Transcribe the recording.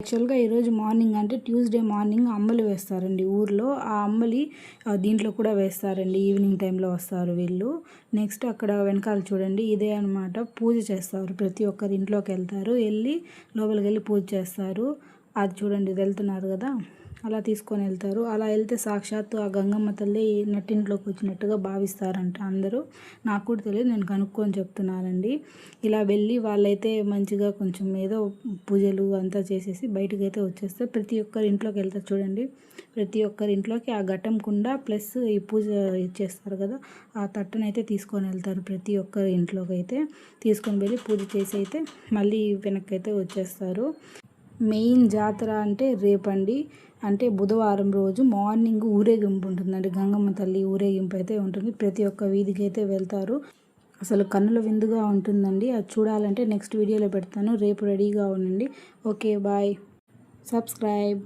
యాక్చువల్గా ఈరోజు మార్నింగ్ అంటే ట్యూస్డే మార్నింగ్ అంబలి వేస్తారండి ఊర్లో. ఆ అంబలి దీంట్లో కూడా వేస్తారండి. ఈవినింగ్ టైంలో వస్తారు వీళ్ళు. నెక్స్ట్ అక్కడ వెనకాల చూడండి, ఇదే అనమాట పూజ చేస్తారు. ప్రతి ఒక్కరి ఇంట్లోకి వెళ్తారు, వెళ్ళి లోపలికి వెళ్ళి పూజ చేస్తారు. అది చూడండి, వెళ్తున్నారు కదా, అలా తీసుకొని వెళ్తారు. అలా వెళ్తే సాక్షాత్తు ఆ గంగమ్మ తల్లి నట్టింట్లోకి వచ్చినట్టుగా భావిస్తారంట అందరూ. నాకు కూడా తెలియదు, నేను కనుక్కొని చెప్తున్నానండి. ఇలా వెళ్ళి వాళ్ళైతే మంచిగా కొంచెం ఏదో పూజలు అంతా చేసేసి బయటకు అయితే వచ్చేస్తారు. ప్రతి ఒక్కరి ఇంట్లోకి వెళ్తారు చూడండి. ప్రతి ఒక్కరి ఇంట్లోకి ఆ ఘటం కుండ ప్లస్ ఈ పూజ చేస్తారు కదా, ఆ తట్టనైతే తీసుకొని వెళ్తారు. ప్రతి ఒక్కరి ఇంట్లోకి అయితే తీసుకొని వెళ్ళి పూజ చేసి అయితే మళ్ళీ వెనక్కి అయితే వచ్చేస్తారు. మెయిన్ జాతర అంటే రేపండి, అంటే బుధవారం రోజు మార్నింగ్ ఊరేగింపు ఉంటుందండి. గంగమ్మ తల్లి ఊరేగింపు అయితే ఉంటుంది. ప్రతి ఒక్క వీధికి అయితే వెళ్తారు. అసలు కన్నుల విందుగా ఉంటుందండి. అది చూడాలంటే నెక్స్ట్ వీడియోలో పెడతాను. రేపు రెడీగా ఉండండి. Okay, bye. సబ్స్క్రైబ్.